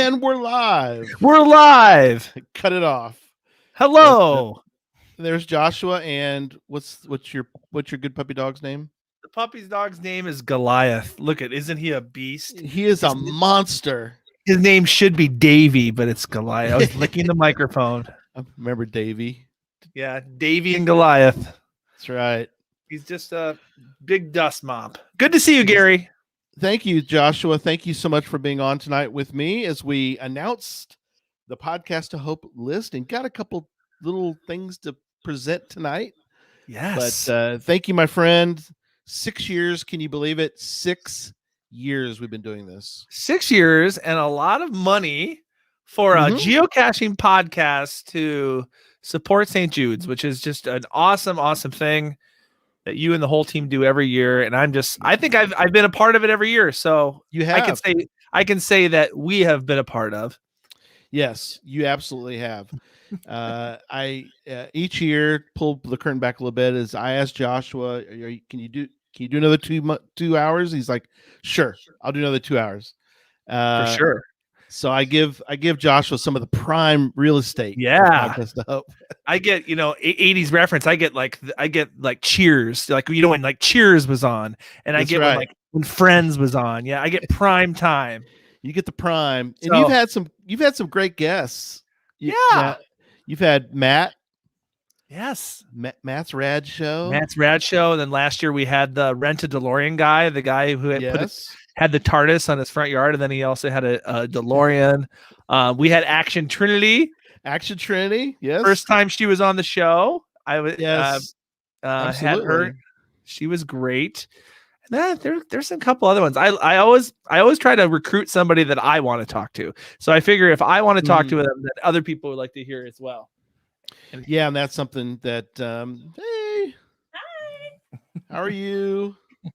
And we're live. We're live. Cut it off. Hello. There's Joshua, and what's your good puppy dog's name? The puppy's dog's name is Goliath. Look isn't he a beast? He is a monster. His name should be Davy, but it's Goliath. I was licking the microphone. I remember Davy. Yeah, Davy and Goliath. That's right. He's just a big dust mop. Good to see you, Gary. Thank you, Joshua. Thank you so much for being on tonight with me as we announced the Podcast to Hope list and got a couple little things to present tonight. Yes. But thank you, my friend. 6 years. Can you believe it? 6 years we've been doing this. 6 years and a lot of money for a geocaching podcast to support St. Jude's, which is just an awesome, awesome thing that you and the whole team do every year. And I think I've been a part of it every year. So you have. I can say that we have been a part of. Yes, you absolutely have. I each year pull the curtain back a little bit as I asked Joshua, can you do another 2 hours? He's like, sure, I'll do another 2 hours. For sure. So I give Joshua some of the prime real estate. Yeah. I get, 80s reference. I get like Cheers, like, when like Cheers was on, and I get when Friends was on. Yeah. I get prime time. You get the prime, and you've had some great guests. You've had Matt. Yes, Matt's Rad Show. And then last year we had the Rent a DeLorean guy, the guy who had the TARDIS on his front yard, and then he also had a DeLorean. We had Action Trinity. Yes. First time she was on the show. Had her. She was great. And there's a couple other ones. I always try to recruit somebody that I want to talk to. So I figure if I want to talk to them, that other people would like to hear as well. And that's something that. Hey, hi. How are you? Good.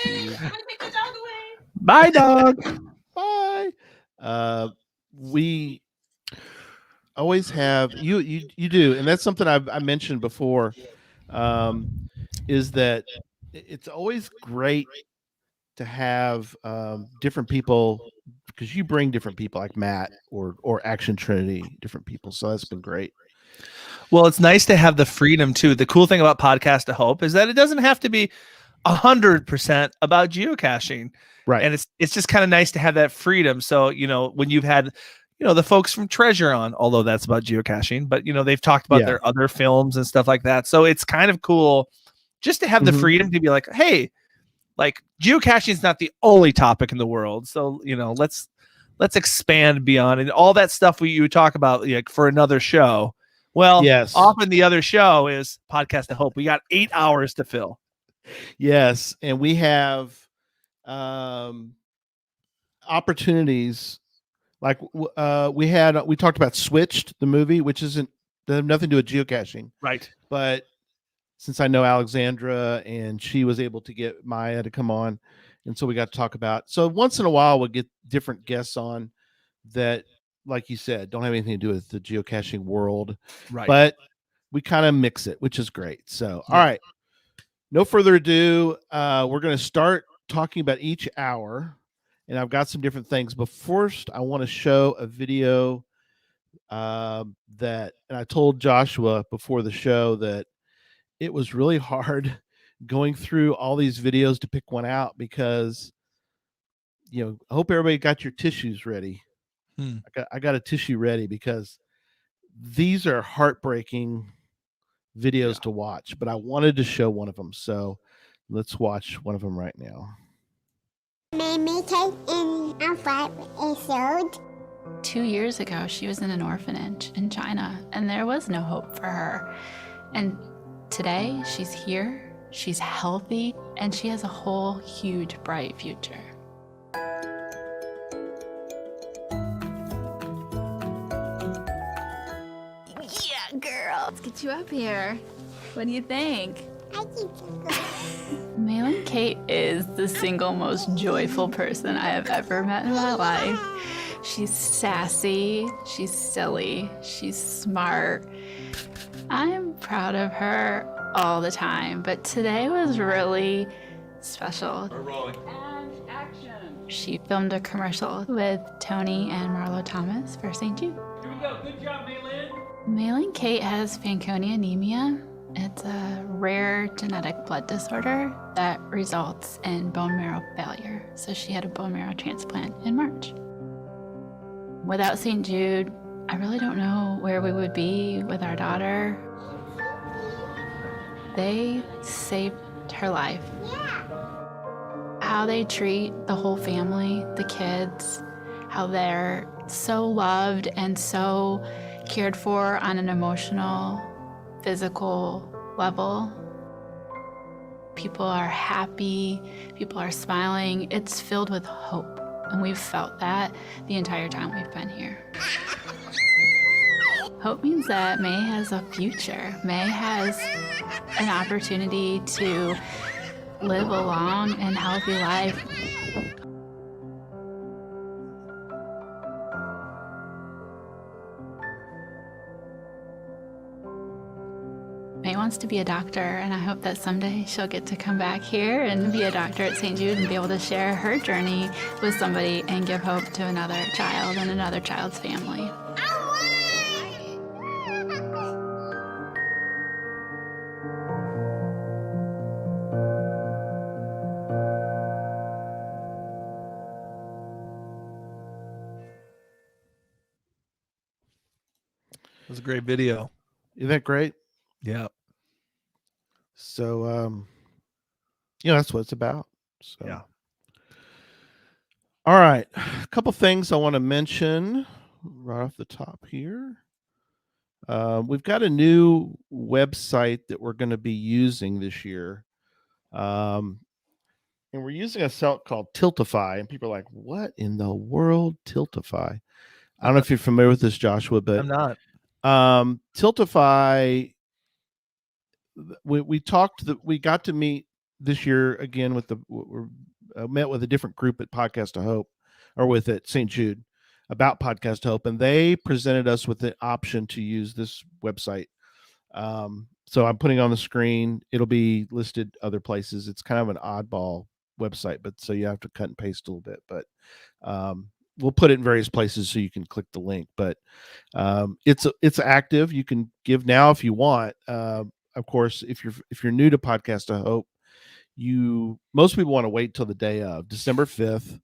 I'm gonna take the dog away. Bye, dog. Bye. We always have you do, and that's something I mentioned before. Is that it's always great to have different people, because you bring different people like Matt or Action Trinity, different people. So that's been great. Well, it's nice to have the freedom too. The cool thing about Podcast to Hope is that it doesn't have to be 100% about geocaching. Right. And it's just kind of nice to have that freedom. So, when you've had, the folks from Treasure on, although that's about geocaching, but, they've talked about their other films and stuff like that. So it's kind of cool just to have the freedom to be like, hey, like, geocaching is not the only topic in the world. So, let's expand beyond, and all that stuff you talk about, like, for another show. Well, often the other show is Podcast to Hope. We got 8 hours to fill. Yes. And we have opportunities like we talked about Switched, the movie, which doesn't have nothing to do with geocaching. Right. But since I know Alexandra and she was able to get Maya to come on, and so we got to talk about. So once in a while we'll get different guests on that, like you said, don't have anything to do with the geocaching world. Right. But we kind of mix it, which is great. So, all right. No further ado. We're going to start talking about each hour, and I've got some different things. But first, I want to show a video and I told Joshua before the show that it was really hard going through all these videos to pick one out, because, I hope everybody got your tissues ready. I got a tissue ready, because these are heartbreaking videos to watch, but I wanted to show one of them. So let's watch one of them right now. Mimi came in a 5 episode. 2 years ago, she was in an orphanage in China, and there was no hope for her. And today, she's here, she's healthy, and she has a whole huge, bright future. Yeah, girl. Let's get you up here. What do you think? I think so. Malin Kate is the single most joyful person I have ever met in my life. She's sassy, she's silly, she's smart. I'm proud of her all the time, but today was really special. We're rolling. And action. She filmed a commercial with Tony and Marlo Thomas for St. Jude. Here we go. Good job, Maylin. Maylin Kate has Fanconi anemia. It's a rare genetic blood disorder that results in bone marrow failure. So she had a bone marrow transplant in March. Without St. Jude, I really don't know where we would be with our daughter. They saved her life. How they treat the whole family, the kids, how they're so loved and so cared for on an emotional, physical level. People are happy, people are smiling. It's filled with hope, and we've felt that the entire time we've been here. Hope means that May has a future. May has an opportunity to live a long and healthy life. May wants to be a doctor, and I hope that someday she'll get to come back here and be a doctor at St. Jude and be able to share her journey with somebody and give hope to another child and another child's family. It was a great video. Isn't that great? Yeah. So, that's what it's about. So. Yeah. All right. A couple things I want to mention right off the top here. We've got a new website that we're going to be using this year. And we're using a site called Tiltify. And people are like, what in the world, Tiltify? I don't know if you're familiar with this, Joshua, but I'm not. Tiltify, we got to meet this year again with met with a different group at Podcast of Hope, or with at St. Jude, about Podcast of Hope, and they presented us with the option to use this website. So I'm putting on the screen. It'll be listed other places. It's kind of an oddball website, but so you have to cut and paste a little bit, but we'll put it in various places so you can click the link. But it's active. You can give now if you want. Of course, if you're new to Podcast of Hope, most people want to wait till the day of December 5th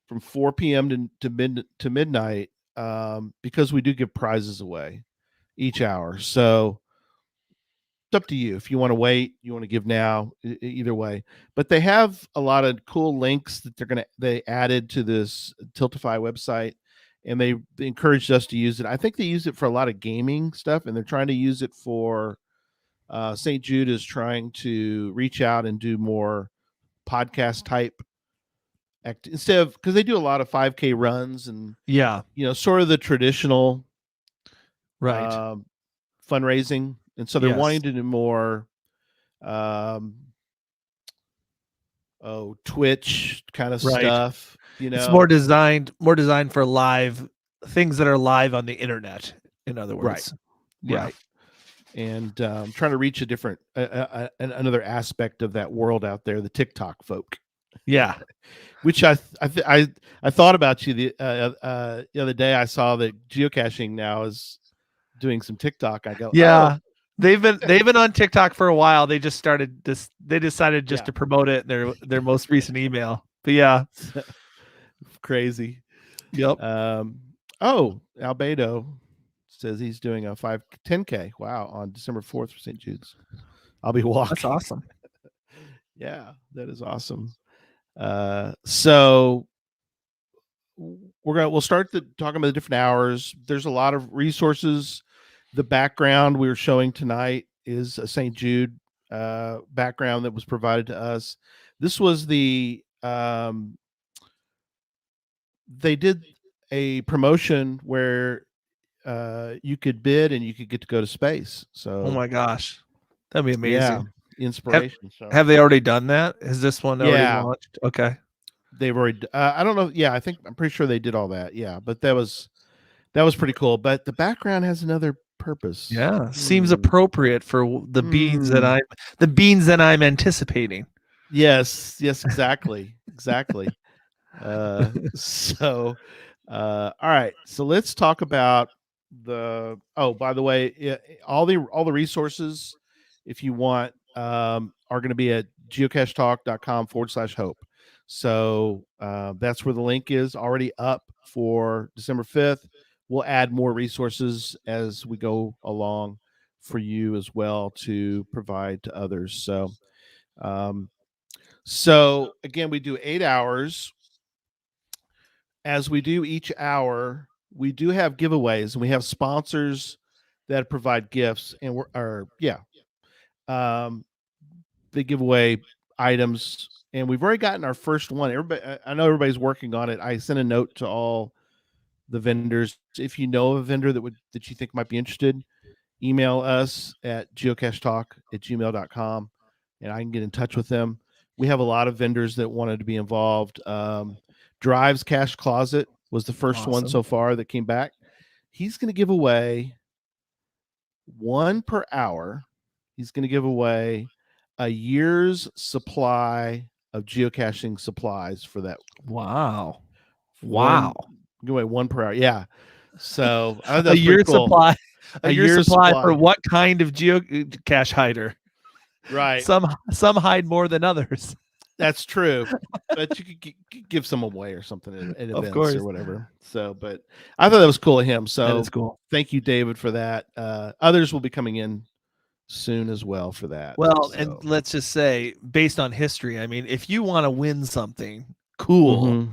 from 4 p.m. to midnight, because we do give prizes away each hour. So it's up to you if you want to wait, you want to give now, either way. But they have a lot of cool links that they added to this Tiltify website, and they encouraged us to use it. I think they use it for a lot of gaming stuff, and they're trying to use it for St. Jude is trying to reach out and do more podcast type instead of, because they do a lot of 5K runs and sort of the traditional fundraising, and so they're wanting to do more Twitch kind of stuff. It's more designed for live things that are live on the internet, in other words. Right. And trying to reach a different another aspect of that world out there, the TikTok folk. Yeah. Which I thought about you the other day. I saw that geocaching now is doing some TikTok. I go, yeah. They've been on TikTok for a while. They just started this. They decided just to promote it in their most recent email. But yeah, crazy. Yep. Albedo says he's doing a 10K. Wow, on December 4th for St. Jude's. I'll be walking. That's awesome. Yeah, that is awesome. So we'll start talking about the different hours. There's a lot of resources. The background we were showing tonight is a St. Jude background that was provided to us. This was they did a promotion where you could bid and you could get to go to space. So, oh my gosh, that'd be amazing. Yeah, inspiration. Have they already done that? Is this one already launched? Okay, they've already. I don't know. Yeah, I'm pretty sure they did all that. Yeah, but that was pretty cool. But the background has another purpose. Yeah, seems appropriate for the beans that I'm anticipating. Yes, exactly. All right. So let's talk about by the way, all the resources, if you want, are going to be at geocachetalk.com/hope. So that's where the link is already up for December 5th. We'll add more resources as we go along for you as well to provide to others. So again, we do 8 hours. As we do each hour, we do have giveaways, and we have sponsors that provide gifts, and they give away items, and we've already gotten our first one. I know everybody's working on it. I sent a note to all the vendors. If you know of a vendor that you think might be interested, email us at geocachetalk@gmail.com, and I can get in touch with them. We have a lot of vendors that wanted to be involved. Drive's Cache Closet was the first one so far that came back. He's going to give away one per hour. He's going to give away a year's supply of geocaching supplies for that. Wow. Give away one per hour. Yeah. So a year's supply. A year's supply for what kind of geocache hider? Right. Some hide more than others. That's true, but you could give some away or something at events or whatever. So, but I thought that was cool of him. So that is cool. Thank you, David, for that. Others will be coming in soon as well for that. Well, and let's just say, based on history, I mean, if you want to win something cool,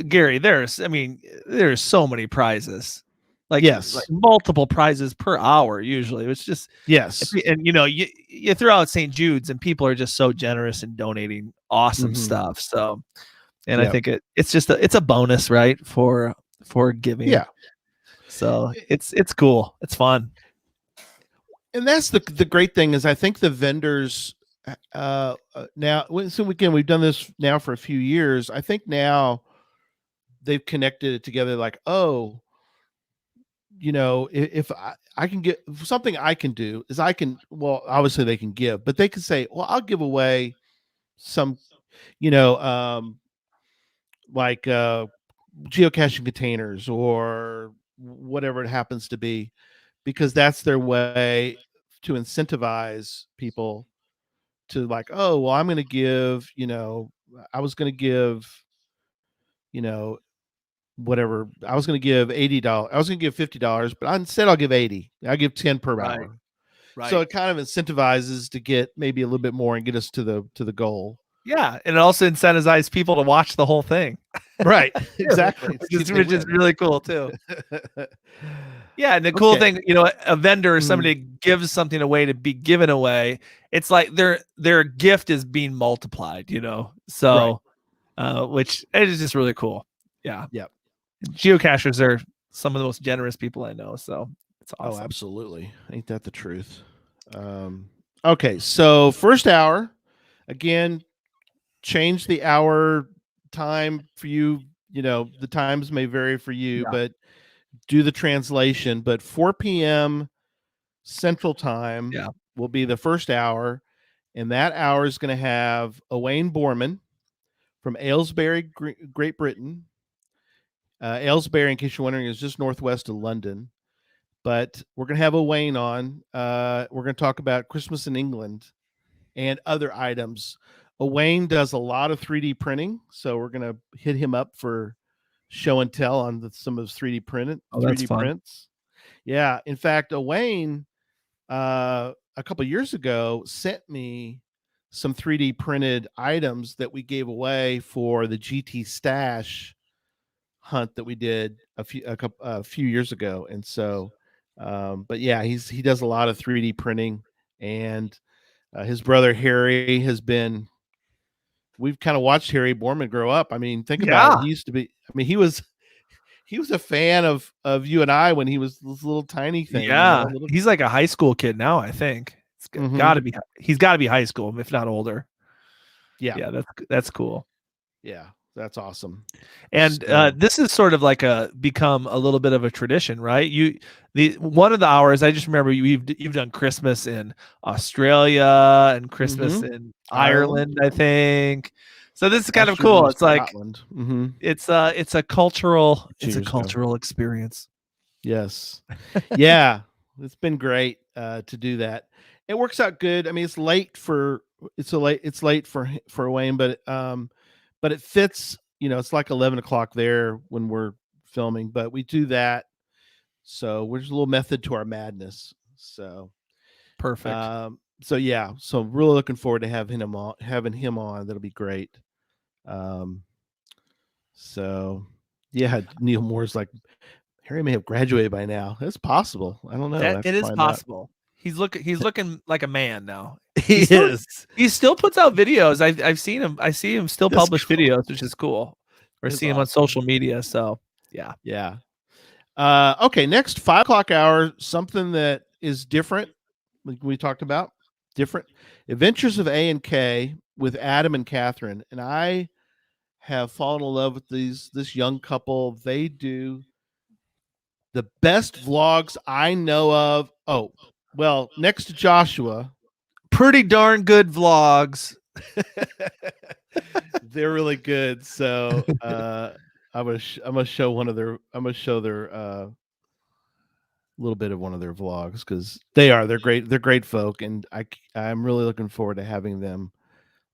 Gary, there's so many prizes. Like multiple prizes per hour usually. It's just and you throw out St. Jude's and people are just so generous in donating awesome stuff. So, and I think it's a bonus, right, for giving. Yeah. So it's cool. It's fun. And that's the great thing is I think the vendors now. So again, we've done this now for a few years. I think now they've connected it together. Like, if I can get something, I can do is obviously they can give, but they can say, well, I'll give away some, like geocaching containers or whatever it happens to be, because that's their way to incentivize people to like, oh, well, I'm going to give, I was going to give, whatever. I was going to give $80. I was going to give $50, but instead I'll give 80. I'll give 10 per hour. Right. So it kind of incentivizes to get maybe a little bit more and get us to the goal. Yeah, and it also incentivizes people to watch the whole thing. Right. Exactly. which is really cool too. Yeah, and the cool thing, a vendor or somebody gives something away to be given away. It's like their gift is being multiplied, So, which it is just really cool. Yeah. Yep. Geocachers are some of the most generous people I know, so it's awesome. Oh, absolutely. Ain't that the truth? Okay, so first hour, again, change the hour time for you. The times may vary for you, but do the translation. But 4 p.m. Central Time will be the first hour, and that hour is going to have Owain Boorman from Aylesbury, Great Britain. Aylesbury, in case you're wondering, is just northwest of London. But we're going to have Owain on. We're going to talk about Christmas in England and other items. Owain does a lot of 3D printing, so we're going to hit him up for show and tell on some of his 3D prints. Yeah. In fact, Owain, a couple of years ago, sent me some 3D printed items that we gave away for the GT Stash hunt that we did a few years ago. And so, but yeah, he does a lot of 3D printing, and his brother Harry we've kind of watched Harry Boorman grow up. I mean, think about it. He used to be, he was a fan of you and I when he was this little tiny thing. Yeah. He's like a high school kid now, I think. It's he's gotta be high school, if not older. Yeah. That's cool. Yeah. That's awesome. And this is sort of like become a little bit of a tradition, right? One of the hours, I just remember you've done Christmas in Australia and Christmas in Ireland, I think. So this is kind of Astros cool. in It's like Scotland. Mm-hmm. it's a cultural Cheers, experience. Yes. Yeah. It's been great to do that. It works out good. I mean, it's late for Owain, but it fits, it's like 11 o'clock there when we're filming, but we do that. So there's a little method to our madness. So Perfect. So really looking forward to having him on. That'll be great. So yeah, Neil Moore's like, Harry may have graduated by now. That's possible. I don't know. It is possible. He's looking like a man now. He still puts out videos. I've seen him. I see him still That's publish cool. videos, which is cool. Or That's see him on social media. So yeah. Yeah. Okay. Next 5 o'clock hour, something that is different. Like we talked about, different Adventures of A and K with Adam and Kathryn. And I have fallen in love with this young couple. They do the best vlogs I know of. Oh, well, next to Joshua, Pretty darn good vlogs. they're really good. So I'm gonna show their little bit of one of their vlogs because they're great folk, and I'm really looking forward to having them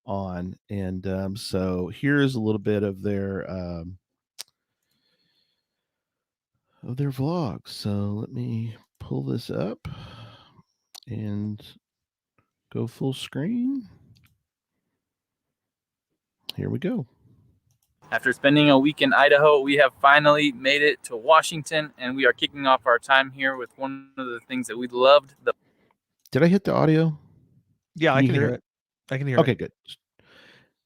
on. And so here's a little bit of their vlogs. So let me pull this up and go full screen. Here we go. After spending a week in Idaho, we have finally made it to Washington, and we are kicking off our time here with one of the things that we loved. Did I hit the audio? Yeah, I can hear it. I can hear it. Okay, good.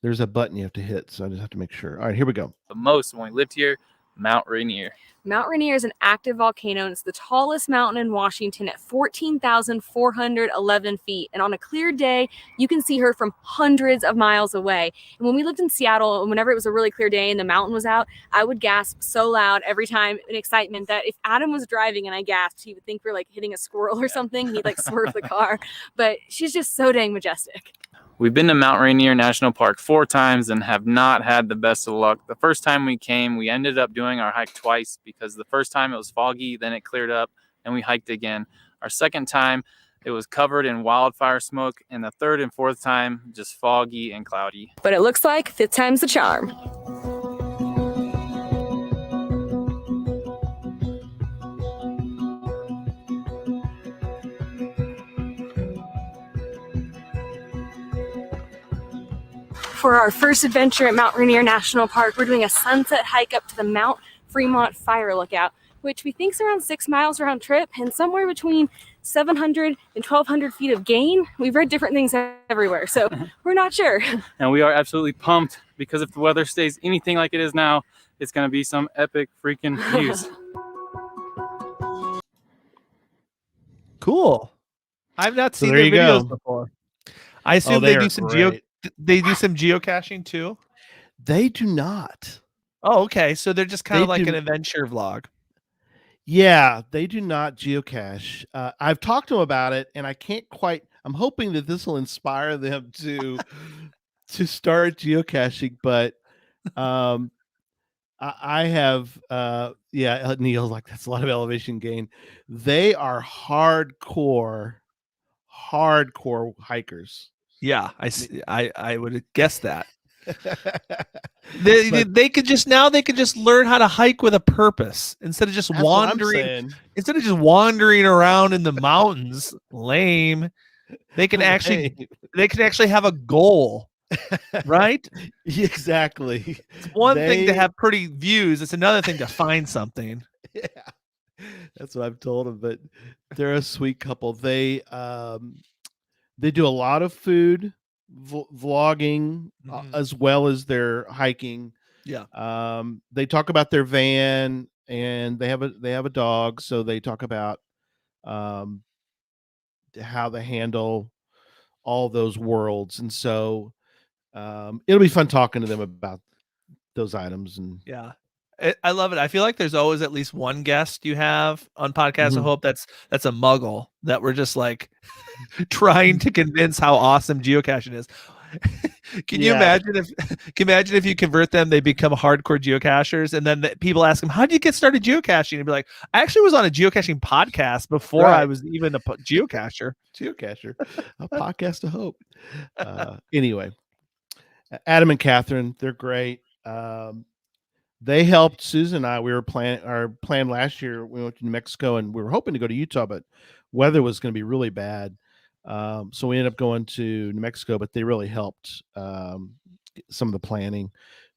There's a button you have to hit, so I just have to make sure. All right, here we go. The most when we lived here, Mount Rainier. Mount Rainier is an active volcano, and it's the tallest mountain in Washington at 14,411 feet. And on a clear day, you can see her from hundreds of miles away. And when we lived in Seattle, and whenever it was a really clear day and the mountain was out, I would gasp so loud every time in excitement that if Adam was driving and I gasped, he would think we're like hitting a squirrel or something. He'd like swerve the car. But she's just so dang majestic. We've been to Mount Rainier National Park 4 times and have not had the best of luck. The first time we came, we ended up doing our hike twice because the first time it was foggy, then it cleared up, and we hiked again. Our second time, it was covered in wildfire smoke, and the third and fourth time, just foggy and cloudy. But it looks like 5th time's the charm. For our first adventure at Mount Rainier National Park, we're doing a sunset hike up to the Mount Fremont Fire Lookout, which we think is around 6 miles round trip and somewhere between 700 and 1,200 feet of gain. We've read different things everywhere, so we're not sure. And we are absolutely pumped because if the weather stays anything like it is now, it's going to be some epic freaking views. Cool. I've not seen there their you videos go. before. I assume they they do are some great. they do some geocaching too. They do not. Oh, okay. So they're just kind They of like do- an adventure vlog. Yeah, they do not geocache. I've talked to them about it, and I can't quite. I'm hoping that this will inspire them to start geocaching. But I have. Neil's like, that's a lot of elevation gain. They are hardcore hikers. Yeah, I would guess that. They could just learn how to hike with a purpose instead of just That's what I'm wandering. saying. Instead of just wandering around in the mountains, lame. They can actually have a goal, right? Exactly. It's one thing to have pretty views. It's another thing to find something. Yeah, that's what I've told them. But they're a sweet couple. They do a lot of food vlogging as well as their hiking. Yeah. They talk about their van, and they have a dog, so they talk about how they handle all those worlds. And so it'll be fun talking to them about those items. And Yeah. I love it. I feel like there's always at least one guest you have on Podcast of Hope that's a muggle that we're just like trying to convince how awesome geocaching is. Can you imagine if you convert them, they become hardcore geocachers, and then people ask them, "How did you get started geocaching?" And be like, "I actually was on a geocaching podcast before I was even a geocacher." Geocacher, a podcast of hope. Anyway, Adam and Kathryn, they're great. They helped Susan and I. We were our plan last year. We went to New Mexico and we were hoping to go to Utah, but weather was going to be really bad. So we ended up going to New Mexico, but they really helped some of the planning.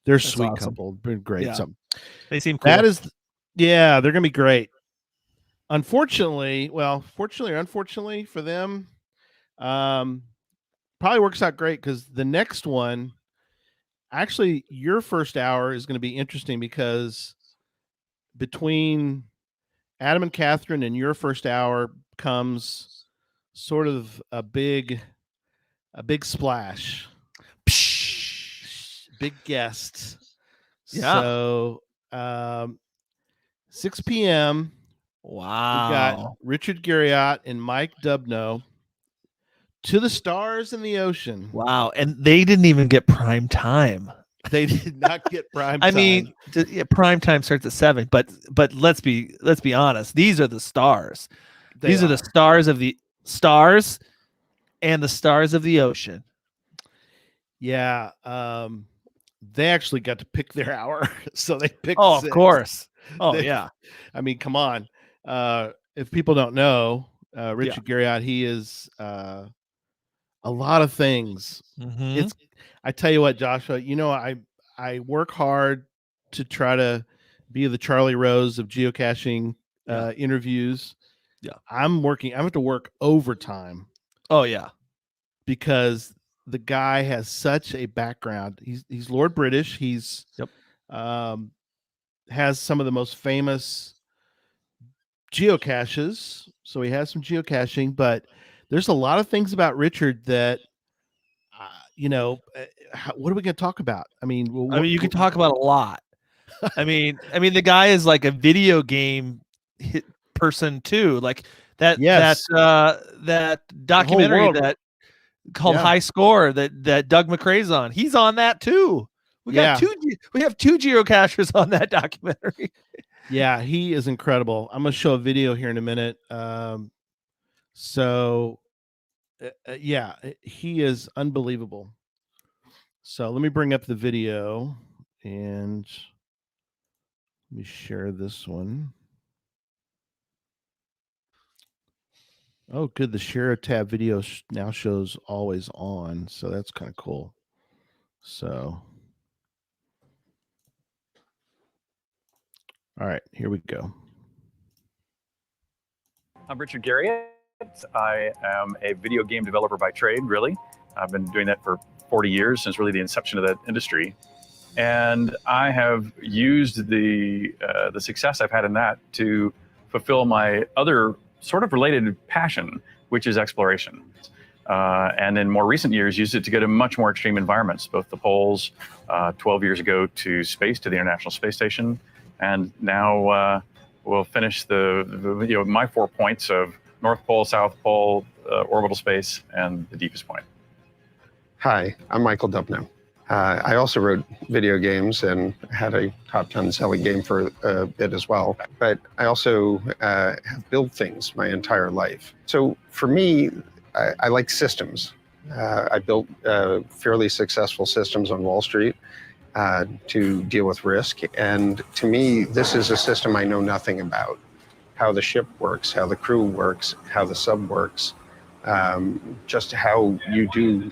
They're a sweet couple. Been great. Yeah. So They seem cool. They're going to be great. Unfortunately, fortunately or unfortunately for them, probably works out great because the next one, actually, your first hour is going to be interesting because between Adam and Kathryn and your first hour comes sort of a big splash, big guest. Yeah. So 6 p.m. Wow. We got Richard Garriott and Mike Dubno, To the Stars in the Ocean. Wow. And they didn't even get prime time. They did not get prime time. I mean, prime time starts at 7, but let's be honest. These are the stars. These are the stars of the stars and the stars of the ocean. Yeah. They actually got to pick their hour. So they picked of 6. Course. Yeah. I mean, come on. If people don't know, Richard Garriott, he is a lot of things. Mm-hmm. I tell you what, Joshua, I work hard to try to be the Charlie Rose of geocaching interviews. Yeah. I have to work overtime. Oh yeah. Because the guy has such a background. He's Lord British. He's has some of the most famous geocaches. So he has some geocaching, but there's a lot of things about Richard that what are we going to talk about? I mean, you can talk about a lot. I mean, the guy is like a video game person too. Like that documentary that called High Score that Doug McRae's on. He's on that too. We have two geocachers on that documentary. Yeah, he is incredible. I'm going to show a video here in a minute. He is unbelievable. So let me bring up the video and let me share this one. Oh, good. The share tab video now shows always on. So that's kind of cool. So, all right, here we go. I'm Richard Garriott. I am a video game developer by trade, really. I've been doing that for 40 years, since really the inception of that industry. And I have used the success I've had in that to fulfill my other sort of related passion, which is exploration. And in more recent years, used it to go to much more extreme environments, both the poles, 12 years ago to space, to the International Space Station. And now we'll finish my 4 points of North Pole, South Pole, orbital space, and the deepest point. Hi, I'm Michael Dubno. I also wrote video games and had a top 10 selling game for a bit as well. But I also have built things my entire life. So for me, I like systems. I built fairly successful systems on Wall Street to deal with risk. And to me, this is a system I know nothing about. How the ship works, how the crew works, how the sub works, just how you do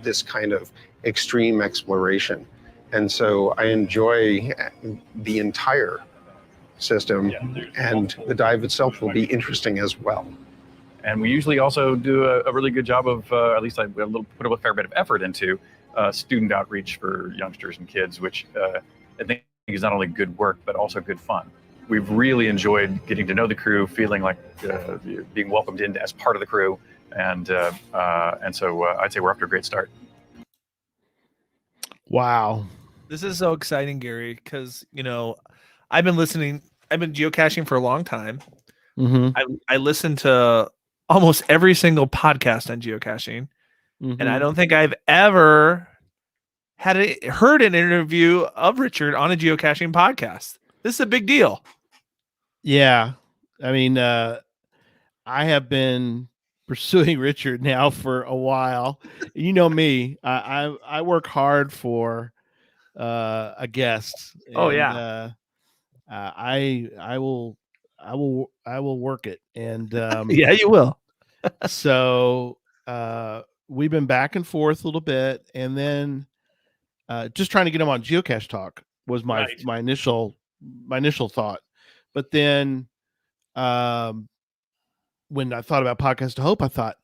this kind of extreme exploration. And so I enjoy the entire system, and the dive itself will be interesting as well. And we usually also do a really good job of, at least I put a fair bit of effort into student outreach for youngsters and kids, which I think is not only good work, but also good fun. We've really enjoyed getting to know the crew, feeling like being welcomed in as part of the crew. And so I'd say we're off to a great start. Wow. This is so exciting, Gary, because, I've been geocaching for a long time. Mm-hmm. I listen to almost every single podcast on geocaching. And I don't think I've ever heard an interview of Richard on a geocaching podcast. This is a big deal. Yeah. I mean, I have been pursuing Richard now for a while. You know me, I work hard for a guest. Oh, and, yeah. I will work it. And Yeah, you will. so we've been back and forth a little bit, and then just trying to get him on Geocache Talk was my initial thought. But then when I thought about Podcast of Hope, I thought,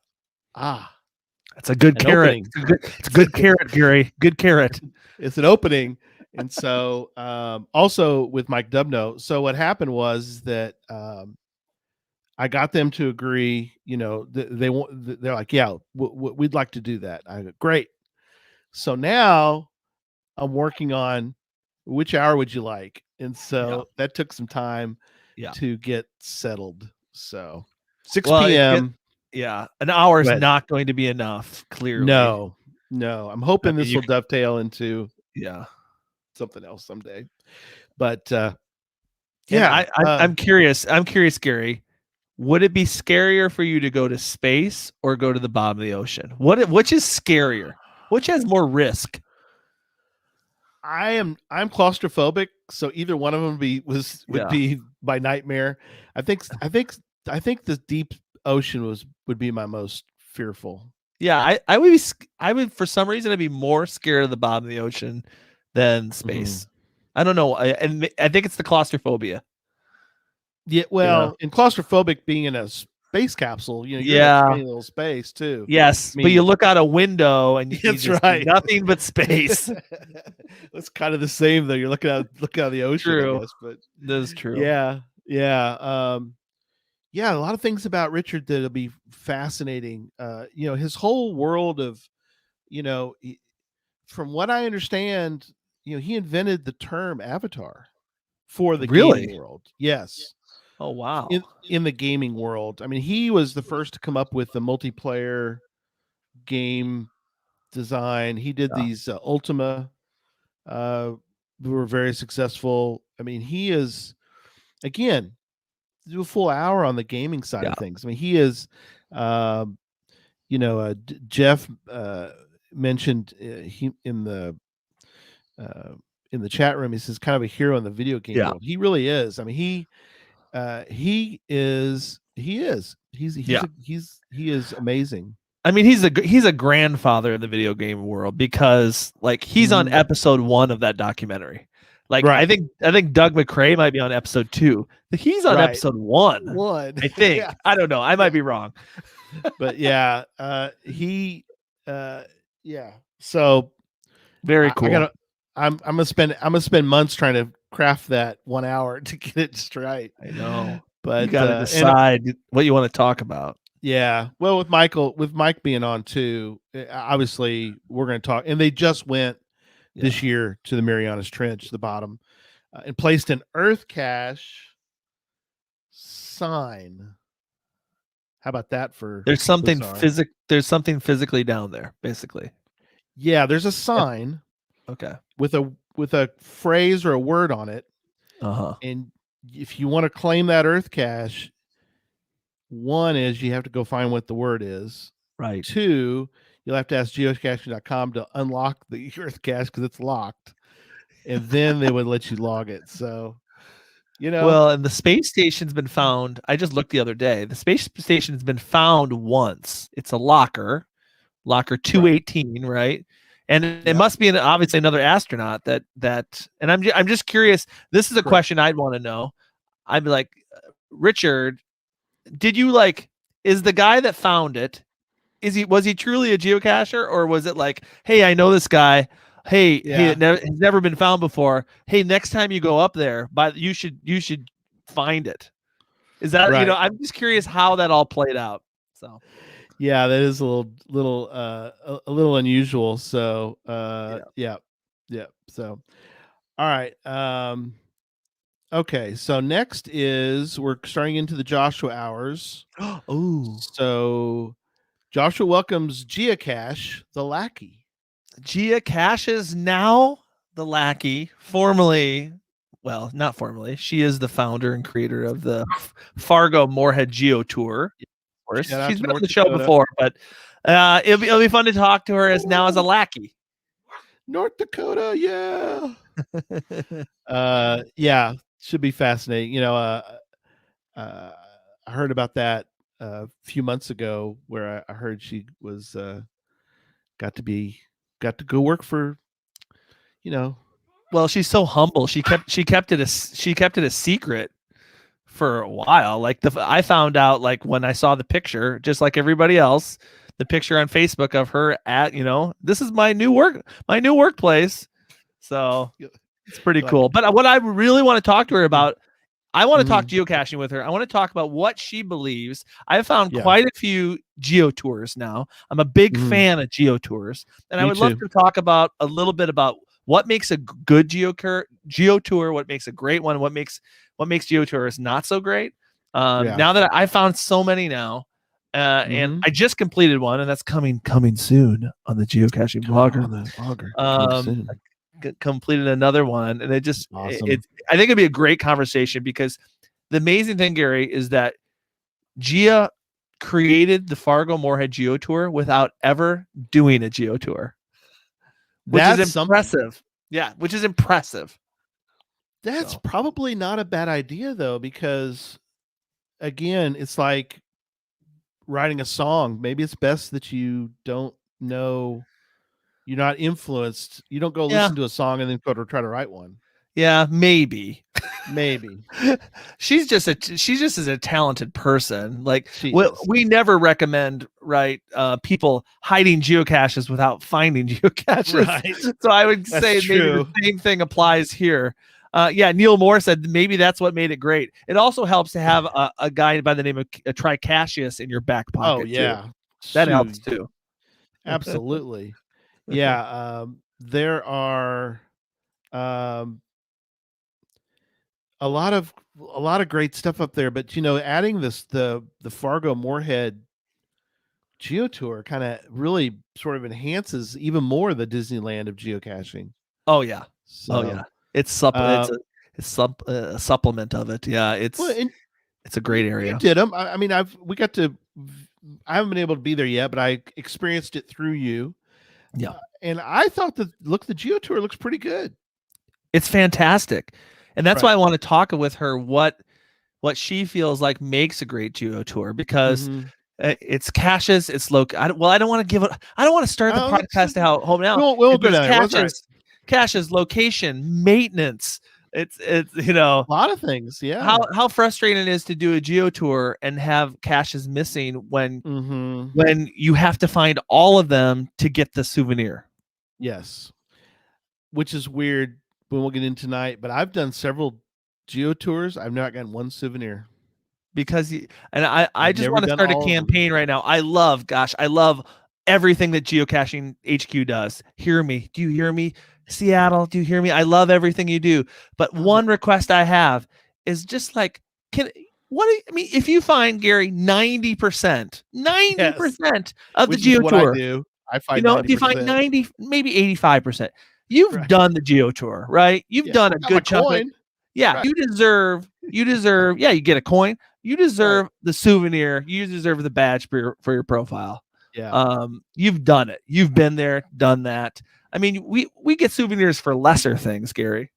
that's a good carrot. It's a good carrot, Gary. Good carrot. It's an opening. And so also with Mike Dubno. So what happened was that I got them to agree, they're like, yeah, we'd like to do that. I go, great. So now I'm working on which hour would you like? And so that took some time to get settled. So 6 p.m. An hour is not going to be enough, clearly. No. I'm hoping this will dovetail into something else someday. But I'm curious. I'm curious, Gary. Would it be scarier for you to go to space or go to the bottom of the ocean? Which is scarier? Which has more risk? I'm claustrophobic, so either one of them would be my nightmare. I think the deep ocean would be my most fearful. Yeah, I would for some reason I'd be more scared of the bottom of the ocean than space. I don't know, and I think it's the claustrophobia. Yeah, well, and claustrophobic being in a space capsule, you're in a tiny little space too. Yes, but you look out a window and you just see nothing but space. It's kind of the same though. You're looking out the ocean. True. I guess, but that is true. Yeah. A lot of things about Richard that'll be fascinating. His whole world of, from what I understand, he invented the term avatar for the gaming world. Yes. Oh, wow. In the gaming world. I mean, he was the first to come up with the multiplayer game design. He did these Ultima, who were very successful. I mean, he is, again, do a full hour on the gaming side of things. I mean, he is, Jeff mentioned he in the chat room, he says kind of a hero in the video game world. He really is. I mean, he is amazing. I mean, he's a grandfather in the video game world because like he's on episode 1 of that documentary. Like I think Doug McRae might be on episode 2. But he's on episode 1. I think. I don't know. I might be wrong. But So very cool. I'm gonna spend months trying to craft that 1 hour to get it straight. I know. But you gotta decide what you want to talk about. Yeah. Well, with Mike being on too, obviously we're going to talk. And they just went this year to the Marianas Trench, the bottom, and placed an Earth Cache sign. How about that for? There's something physically down there, basically. Yeah, there's a sign. Okay. With a phrase or a word on it. And if you want to claim that Earth Cache, one is you have to go find what the word is. Right. 2, you'll have to ask geocaching.com to unlock the Earth Cache because it's locked. And then they would let you log it. So, Well, and the space station's been found. I just looked the other day. The space station's been found once. It's a locker 218, right? And it must be obviously another astronaut that and I'm just curious. This is a question I'd want to know. I'd be like, Richard, did you is the guy that found it, was he truly a geocacher, or was it like, hey, I know this guy, hey, he's never been found before, hey, next time you go up there, you should find it? Is that I'm just curious how that all played out. So yeah, that is a little unusual. So yeah. So all right. Okay, so next is we're starting into the Joshua hours. Oh, so Joshua welcomes Giacache the Lackey. Giacache is now the Lackey, formerly, well, not formally. She is the founder and creator of the Fargo Moorhead Geo Tour. Of course, she's been on the show before, but it'll be fun to talk to her as a Lackey. North Dakota, yeah. Yeah, should be fascinating. You know, I heard about that a few months ago, where I heard she was got to go work for, you know. Well, she's so humble. She kept it a secret for a while. Like I found out like when I saw the picture, just like everybody else, the picture on Facebook of her at, this is my new workplace. So it's pretty cool. But what I really want to talk to her about, I want to talk geocaching with her. I want to talk about what she believes. I've found quite a few geo tours now. I'm a big fan of geo tours, and I would love to talk about a little bit about what makes a good geo tour, what makes a great one, what makes geo tours not so great. Now that I found so many now, and I just completed one, and that's coming soon on the Geocaching Blogger. Completed another one, and it just awesome. I think it'd be a great conversation, because the amazing thing, Gary, is that Gia created the Fargo Moorhead Geo Tour without ever doing a Geo Tour, which is impressive. Yeah, which is impressive. That's probably not a bad idea, though, because again, it's like writing a song. Maybe it's best that you don't know. You're not influenced. You don't go listen to a song and then go to try to write one. Yeah, maybe. She's just as a talented person. Like we never recommend people hiding geocaches without finding geocaches. Right. So I would say maybe the same thing applies here. Neil Moore said maybe that's what made it great. It also helps to have a guy by the name of Tricassius in your back pocket. Oh yeah, that helps too. Absolutely. Yeah, there are a lot of great stuff up there, but adding the Fargo Moorhead Geo Tour kind of really sort of enhances even more the Disneyland of geocaching. Oh yeah, it's a supplement of it. Yeah, it's a great area. You did them. I mean, I haven't been able to be there yet, but I experienced it through you. Yeah. And I thought the Geo Tour looks pretty good. It's fantastic. And that's why I want to talk with her what she feels like makes a great Geo Tour, because it's caches, it's local. I don't want to start the podcast out home now. We'll go down there. Caches, location, maintenance. It's a lot of things. Yeah. How frustrating it is to do a Geo Tour and have caches missing when you have to find all of them to get the souvenir. Yes. Which is weird. We'll get in tonight, but I've done several Geo Tours. I've not gotten one souvenir. Because I just want to start a campaign right now. I love everything that Geocaching HQ does. Hear me. Do you hear me? Seattle, do you hear me? I love everything you do. But one request I have is just like, if you find, Gary, 90% of the Geo Tour, I do. I find if you find 90, maybe 85%, you've done the Geo Tour, right? You've done a good chunk. You deserve, you get a coin. You deserve the souvenir. You deserve the badge for your profile. Yeah. You've done it. You've been there, done that. I mean, we get souvenirs for lesser things, Gary.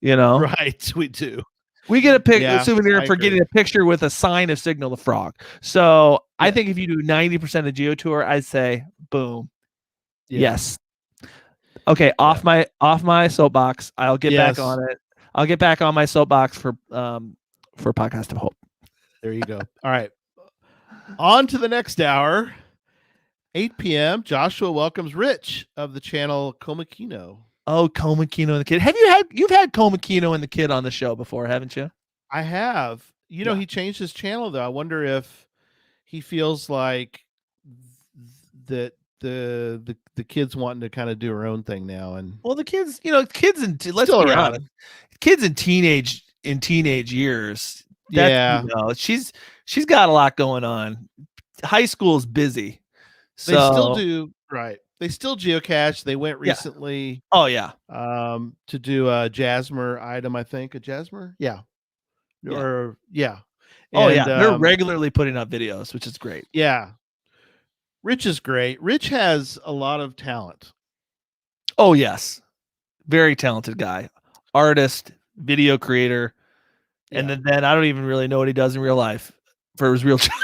Right? We do. We get a souvenir for getting a picture with a sign of Signal the Frog. So I think if you do 90% of Geo Tour, I'd say, boom, yes. Okay, off my soapbox. I'll get back on it. I'll get back on my soapbox for Podcast of Hope. There you go. All right, on to the next hour. 8 p.m. Joshua welcomes Rich of the channel Komikino. Oh, Komikino and the Kid. You've had Komikino and the Kid on the show before, haven't you? I have. He changed his channel though. I wonder if he feels like that the kids wanting to kind of do her own thing now. And well, the kids, kids and let's be honest, kids in teenage years. She's got a lot going on. High school is busy. They still So do, right? They still geocache. They went Yeah. recently oh yeah, to do a Jasmer item, I think. A Jasmer? Yeah. Yeah. Or yeah. oh yeah, And they're regularly putting up videos, which is great. yeah. Rich is great. Rich has a lot of talent. Oh yes, very talented guy, artist, video creator, and Yeah. then I don't even really know what he does in real life for his real job.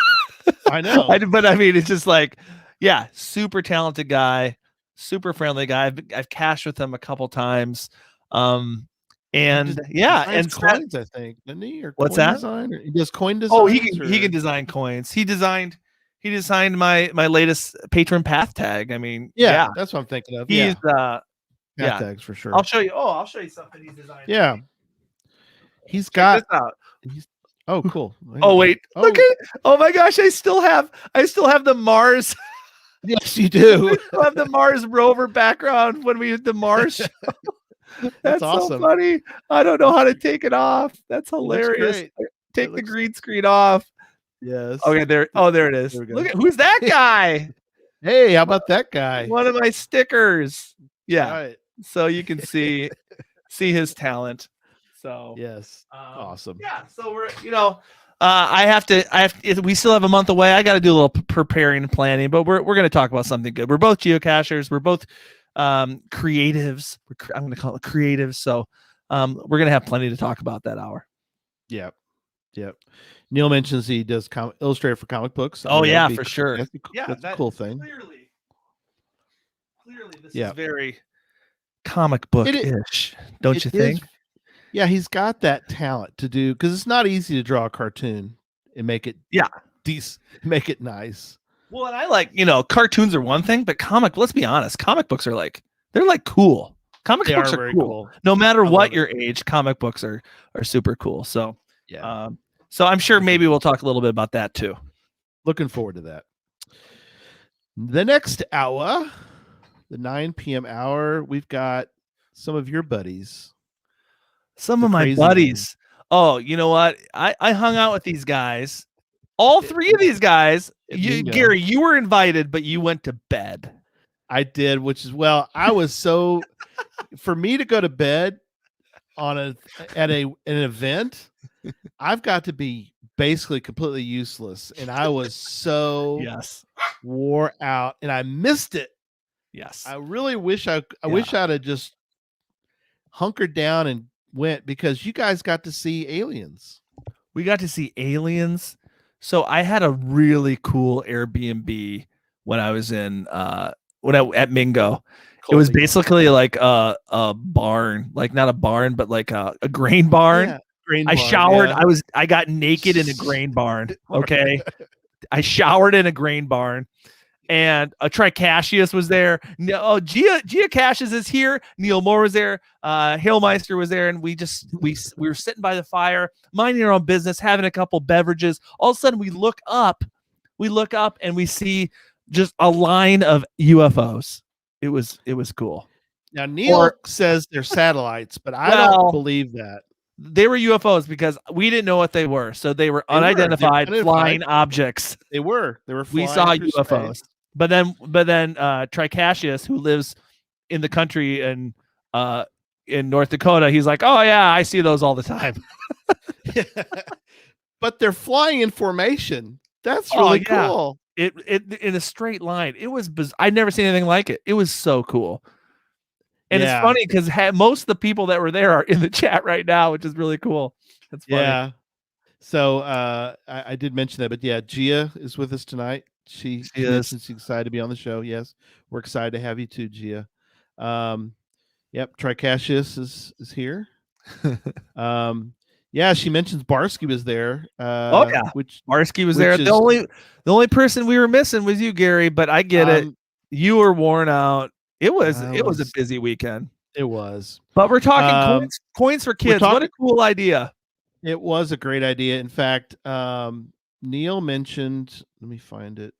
I know. But I mean, it's just like, yeah, super talented guy, super friendly guy. I've cashed with him a couple times. And yeah, and coins, I think, doesn't he? Or What's coin that? design? Or he does coin design. Oh, he can design coins. He designed my latest patron path tag. I mean, Yeah, that's what I'm thinking of. he's Path yeah. tags for sure. I'll show you. Oh, I'll show you something he's designed. Yeah. He's Check got this out. oh cool. Oh wait, look at oh my gosh, I still have the Mars. Yes, you do. We still have the Mars rover background when we did the Mars show. That's awesome. so funny. I don't know how to take it off. That's hilarious. great. Take the green screen off. Yes. Okay, there. Oh, there it is. There we go. Look at who's that guy? Hey, how about that guy? One of my stickers. Yeah. Right. So you can see his talent. So Yes. Awesome. yeah. So we're we still have a month away. I got to do a little preparing and planning, but we're going to talk about something good. We're both geocachers. We're both creatives. I'm going to call it creatives. So we're going to have plenty to talk about that hour. Yep. Neil mentions he does illustrator for comic books. Oh yeah, for sure. That's a cool thing. Clearly this is very comic book-ish, don't you think? Yeah, he's got that talent to do, because it's not easy to draw a cartoon and make it decent, make it nice. Well, and I like, cartoons are one thing, but let's be honest, comic books are they're cool. Comic books are cool. No matter what your age, comic books are super cool. So yeah. So I'm sure maybe we'll talk a little bit about that too. Looking forward to that. The next hour, the 9 p.m. hour, we've got some of your buddies. Some of my buddies. Oh, you know what? I hung out with these guys. All three of these guys. Gary, you were invited, but you went to bed. I did, which is I was so for me to go to bed on an event, I've got to be basically completely useless, and I was so wore out, and I missed it. Yes, I really wish I wish I'd have just hunkered down and went, because you guys got to see aliens. We got to see aliens. So I had a really cool Airbnb when I was at Mingo. It was basically like a barn, like not a barn, but like a grain barn. Yeah, I showered. I got naked in a grain barn. Okay. I showered in a grain barn, and a Tricassius was there. Geocaches is here. Neil Moore was there. Hailmeister was there. And we were sitting by the fire, minding our own business, having a couple beverages. All of a sudden we look up and we see just a line of UFOs. It was cool. Now Neil says they're satellites, but I don't believe that. They were UFOs because we didn't know what they were. So they were unidentified flying objects. They were flying. We saw UFOs. Space. But then Tricassius, who lives in the country in North Dakota, he's like, "Oh yeah, I see those all the time." But they're flying in formation. That's really cool. It in a straight line. It was I'd never seen anything like it. It was so cool. And it's funny because most of the people that were there are in the chat right now, which is really cool. That's funny. Yeah. So I did mention that, but yeah, Gia is with us tonight. She is excited to be on the show. Yes, we're excited to have you too, Gia. Yep, Tricassius is here. Yeah, she mentions Barsky was there. Which Barsky was there. The only person we were missing was you, Gary. But I get it. You were worn out. It was a busy weekend. It was. But we're talking coins for kids. What a cool idea! It was a great idea. In fact, Neil mentioned. Let me find it.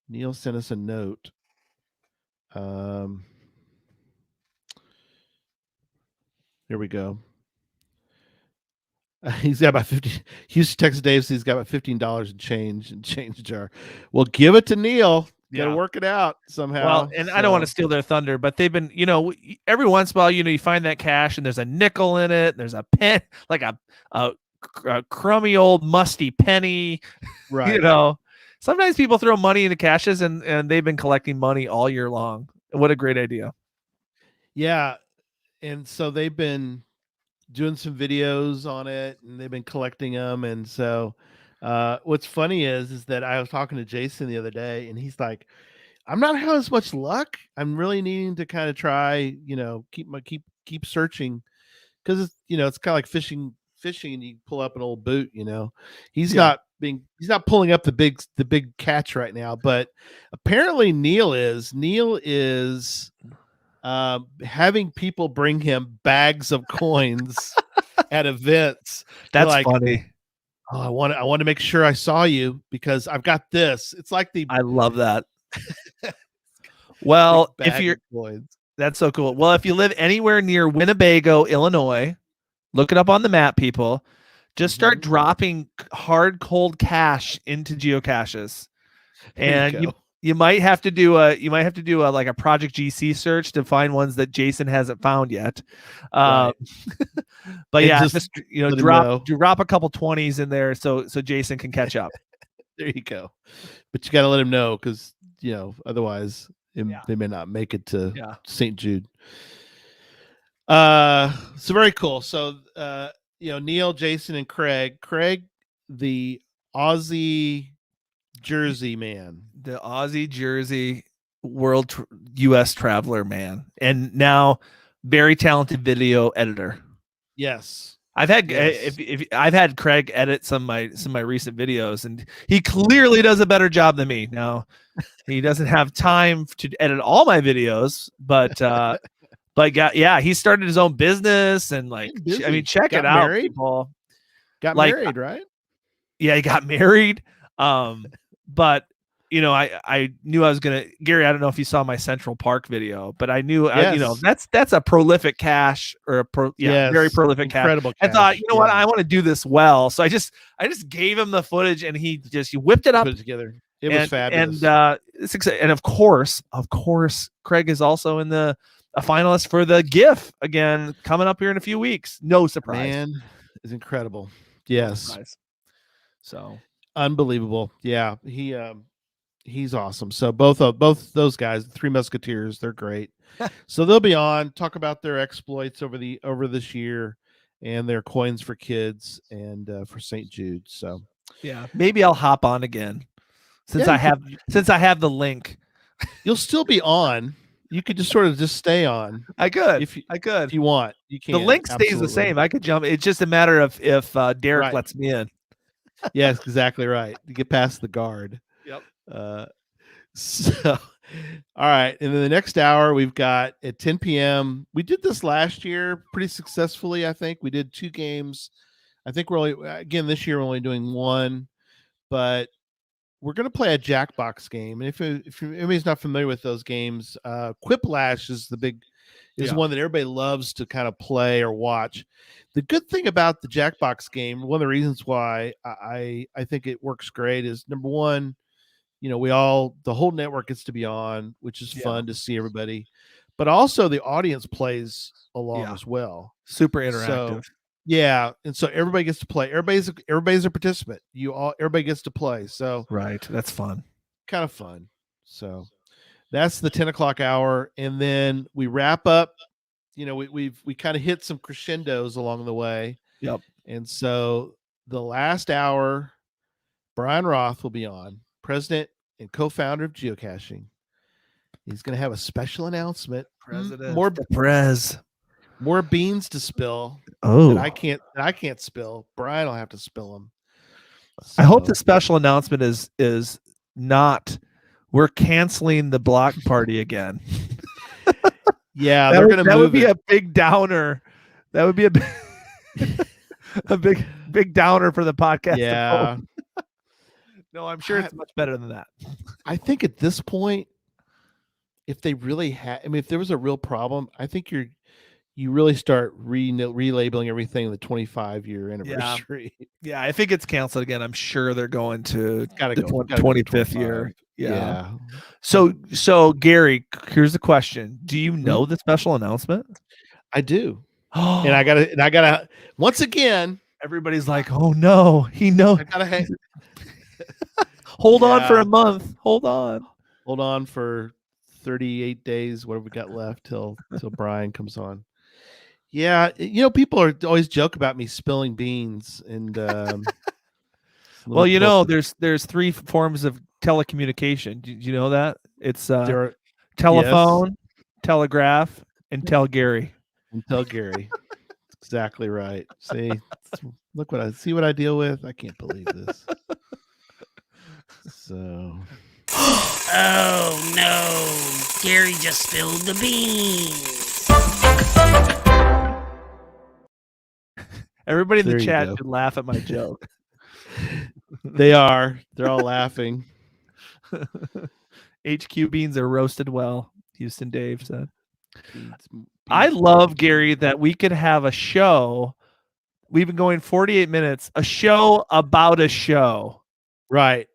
Neil sent us a note. Here we go. He's got about 50. Houston, Texas Dave says he's got about $15 in change jar. Well, give it to Neil. Got to work it out somehow. Well, and I don't want to steal their thunder, but they've been, every once in a while, you find that cache and there's a nickel in it. And there's a pen, like a crummy old musty penny. Right. Sometimes people throw money into caches and they've been collecting money all year long. What a great idea. Yeah. And so they've been doing some videos on it and they've been collecting them. And so what's funny is that I was talking to Jason the other day and he's like, I'm not having as much luck. I'm really needing to kind of try, keep searching because it's kind of like fishing and you pull up an old boot, he's not pulling up the big catch right now, but apparently Neil is having people bring him bags of coins at events. That's like, funny. Oh, I want to make sure I saw you because I've got this. It's like I love that. Well, that's so cool. Well, if you live anywhere near Winnebago, Illinois, look it up on the map, people. Just start dropping hard cold cash into geocaches. And you might have to do like a Project GC search to find ones that Jason hasn't found yet. Right. But yeah, just drop a couple 20s in there so Jason can catch up. There you go. But you got to let him know because otherwise they may not make it to St. Jude. So very cool. So Neil, Jason, and Craig, the Aussie Jersey man, the Aussie Jersey US traveler man, and now very talented video editor. Yes. I've had I've had Craig edit some of my recent videos, and he clearly does a better job than me. Now, he doesn't have time to edit all my videos, but he started his own business and check it out, people. Got married, right? Yeah, he got married. But I knew I was gonna. Gary, I don't know if you saw my Central Park video, but I knew that's a prolific cache or very prolific incredible cache. I thought, what, I want to do this well, so I just gave him the footage and he whipped it up, put it together. It was fabulous. And of course, Craig is also in a finalist for the GIF again coming up here in a few weeks. No surprise. Man, is incredible. Yes. No, so unbelievable. Yeah, he's awesome. So both those guys, the Three Musketeers, they're great. So they'll be on, talk about their exploits over this year and their coins for kids and for St. Jude. So yeah, maybe I'll hop on again since I have the link. You'll still be on. You could just sort of stay on. I could. If you want. You can. The link stays the same. I could jump. It's just a matter of if Derek lets me in. Yes, exactly right. To get past the guard. Yep. So, all right. And then the next hour we've got at 10 p.m. We did this last year pretty successfully. I think we did 2 games. I think this year we're only doing 1, but we're going to play a Jackbox game. And if anybody's not familiar with those games, Quiplash is one that everybody loves to kind of play or watch. The good thing about the Jackbox game, one of the reasons why I think it works great is, number one, the whole network gets to be on, which is fun to see everybody, but also the audience plays along as well. Super interactive. So, and so everybody gets to play. Everybody's a participant. Everybody gets to play. So right, that's fun. Kind of fun. So that's the 10 o'clock hour, and then we wrap up. We kind of hit some crescendos along the way. Yep. And so the last hour, Bryan Roth will be on, president and co-founder of Geocaching. He's going to have a special announcement. President. More beans to spill. Oh, that I can't spill. Bryan will have to spill them. So, I hope the special announcement is not we're canceling the block party again. Yeah, they're going to move. That would be a big downer. That would be a big downer for the podcast. Yeah. No, I'm sure it's much better than that. I think at this point, if they really if there was a real problem, I think you really start relabeling everything the 25-year anniversary. Yeah, if it gets canceled again, I'm sure they're going to Gotta the go. Gotta go to 25th year. 25. Yeah. So Gary, here's the question: do you know the special announcement? I do. And I gotta once again. Everybody's like, "Oh no, he knows." I gotta hang. Hold on for a month. Hold on for 38 days. What have we got left till Bryan comes on? Yeah, people are always joke about me spilling beans and. Well, there's 3 forms of telecommunication. Do you know that? It's telephone, telegraph, and tell Gary. And tell Gary. Exactly right. See, look what I deal with. I can't believe this. So. Oh no! Gary just spilled the beans. Everybody in the chat should laugh at my joke. They're all laughing. HQ beans are roasted well, Houston Dave said. I love, Gary, that we could have a show. We've been going 48 minutes, a show about a show. Right.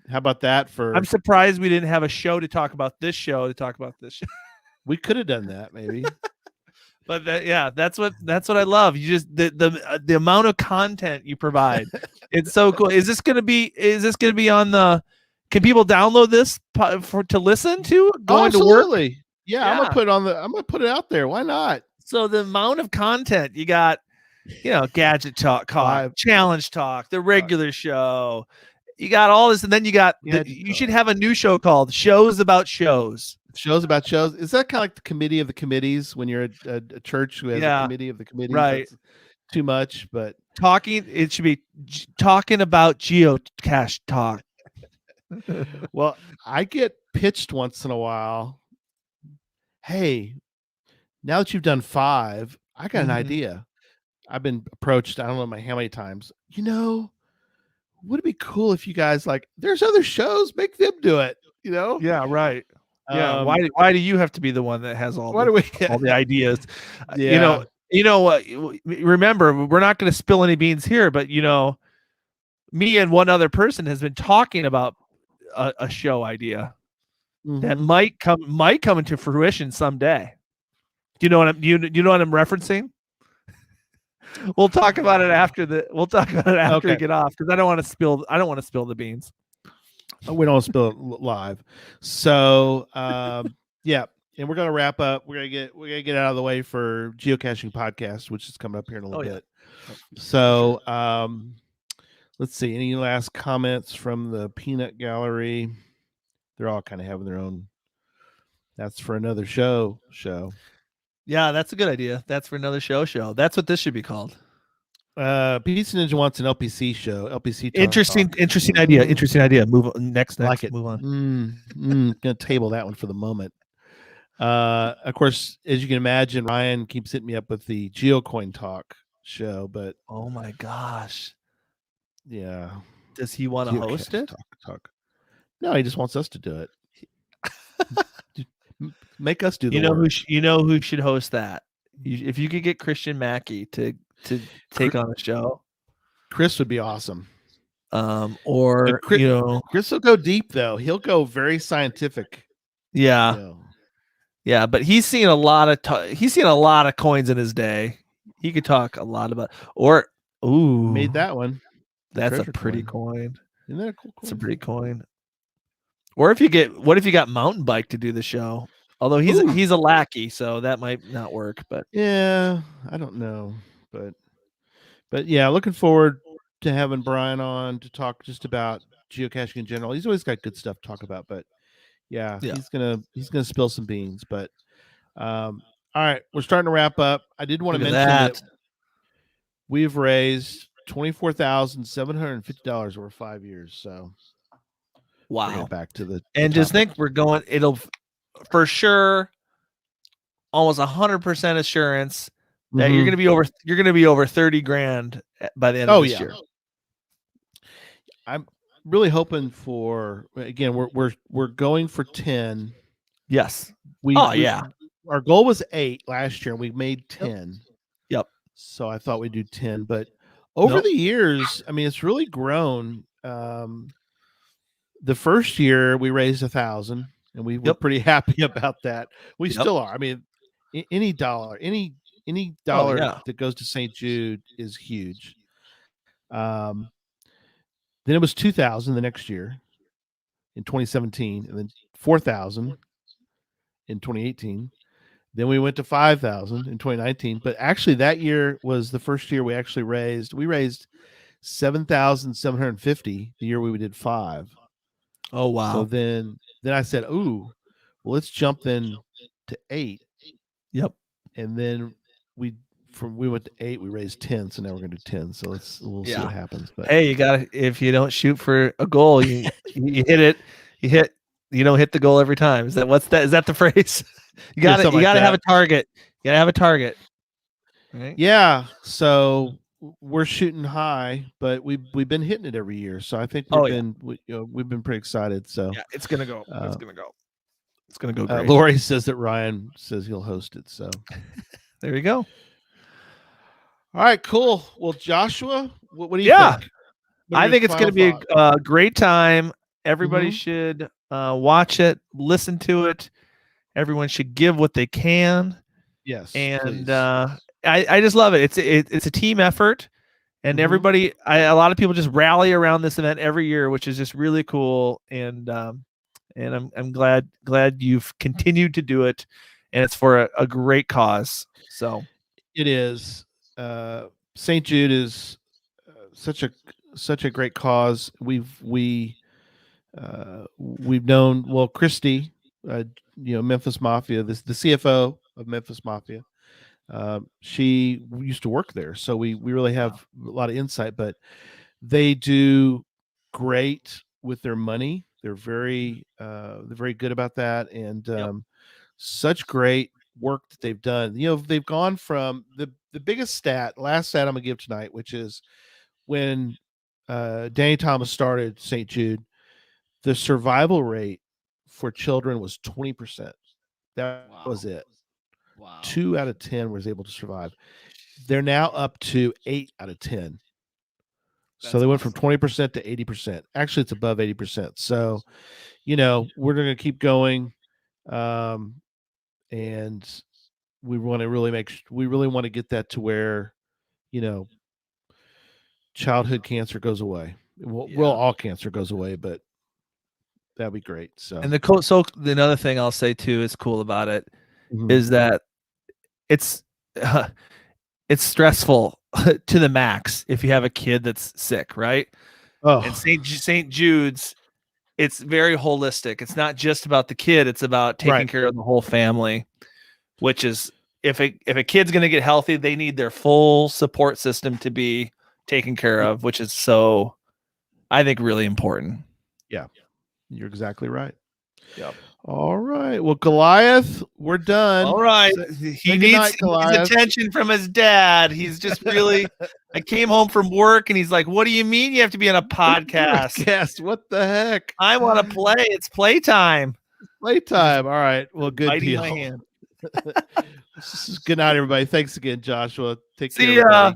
How about that I'm surprised we didn't have a show to talk about this show. We could have done that maybe. But that's what I love. You just the amount of content you provide. It's so cool. Is this gonna be on the? Can people download this to listen to going to work? Yeah, I'm gonna put it out there. Why not? So the amount of content you got, gadget talk, challenge talk, the regular show. You got all this, and then you got. You should have a new show called "Shows About Shows." Shows about shows. Is that kind of like the committee of the committees when you're a church who has a committee of the committees? Right. That's too much, but it should be talking about geocache talk. Well, I get pitched once in a while. Hey, now that you've done 5, I got an idea. I've been approached, I don't know how many times. Would it be cool if you guys there's other shows, make them do it, Yeah, right. Yeah. Why do you have to be the one that has all the ideas? Yeah. Remember, we're not going to spill any beans here, but me and one other person has been talking about a show idea that might come into fruition someday. Do you know what I'm referencing? We'll talk about it after we get off, because I don't want to spill the beans. We don't spill it live. So yeah, and we're gonna wrap up. We're gonna get out of the way for Geocaching podcast, which is coming up here in a little bit. So let's see. Any last comments from the peanut gallery? They're all kind of having their own. That's for another show. Yeah, that's a good idea. That's for another show. That's what this should be called. Pizza Ninja wants an LPC show. LPC. Interesting idea. Move on. Next. Like it. Move on. Gonna table that one for the moment. Of course, as you can imagine, Ryan keeps hitting me up with the GeoCoin Talk show, but oh my gosh, yeah. Does he want to host it? Talk. No, he just wants us to do it. Make us do the work. Who should host that? If you could get Christian Mackey to take on the show, Chris would be awesome. Chris will go deep though. He'll go very scientific. Yeah, yeah, but he's seen a lot of coins in his day. He could talk a lot about. Made that one. That's a pretty coin. Isn't that a cool coin? It's a pretty coin. Or what if you got Mountain Bike to do the show? Although he's a lackey, so that might not work. But yeah, I don't know. But yeah, looking forward to having Bryan on to talk just about geocaching in general. He's always got good stuff to talk about. But yeah. he's gonna spill some beans. But all right, we're starting to wrap up. I did want to mention that we've raised $24,750 over 5 years. So wow, back to the just think we're going. It'll for sure, almost 100% assurance that you're gonna be over. You're gonna be over 30 grand by the end of this year. I'm really hoping for. Again, we're going for 10. Yes. We our goal was 8 last year, and we made 10. Yep. So I thought we'd do 10, but over Nope. the years, I mean, it's really grown. The first year we raised 1,000, and we were pretty happy about that. We still are. I mean, any dollar that goes to St. Jude is huge. Then it was 2,000 the next year in 2017, and then 4,000 in 2018. Then we went to 5,000 in 2019. But actually, that year was the first year we actually raised 7,750 the year we did 5. Oh wow! So then I said, "Ooh, well, let's jump then to 8." Yep. And then we went to 8, we raised 10. So now we're gonna do 10. So we'll see what happens. But hey, you gotta, if you don't shoot for a goal, you hit it. You don't hit the goal every time. Is that the phrase? You gotta have a target. You gotta have a target. Right? Yeah. So we're shooting high, but we've been hitting it every year. So I think we've been pretty excited. So yeah, it's gonna go. It's gonna go great. Lori says that Ryan says he'll host it. So there you go. All right, cool. Well, Joshua, what do you think? I think it's going to be a great time. Everybody should watch it, listen to it. Everyone should give what they can. Yes, and I just love it. It's a team effort, and everybody. A lot of people just rally around this event every year, which is just really cool. And I'm glad you've continued to do it, and it's for a great cause. So it is. St. Jude is such a great cause. We've known Christy, Memphis Mafia, the CFO of Memphis Mafia. She used to work there, so we really have a lot of insight. But they do great with their money. They're very good about that, and such great work that they've done. They've gone from the biggest last stat I'm gonna give tonight, which is when Danny Thomas started St. Jude, the survival rate for children was 20%. That was it. Wow. 2 out of 10 was able to survive. They're now up to 8 out of 10. So they went from 20% to 80%. Actually, it's above 80%. So, we're going to keep going. And we want to really want to get that to where, childhood cancer goes away. Well, all cancer goes away, but that'd be great. So, and another thing I'll say too is cool about it is that it's stressful to the max if you have a kid that's sick, right? Oh, and St. Jude's, it's very holistic. It's not just about the kid; it's about taking care of the whole family. Which is, if a kid's going to get healthy, they need their full support system to be taken care of, which is so, I think, really important. Yeah, you're exactly right. Yep. All right. Well, Goliath, we're done. All right. He needs attention from his dad. He's just really. I came home from work and he's like, "What do you mean you have to be on a podcast?" Yes. What the heck? I want to play. It's playtime. Playtime. All right. Well, good Biting deal. my hand. Good night, everybody. Thanks again, Joshua. Take care. See ya.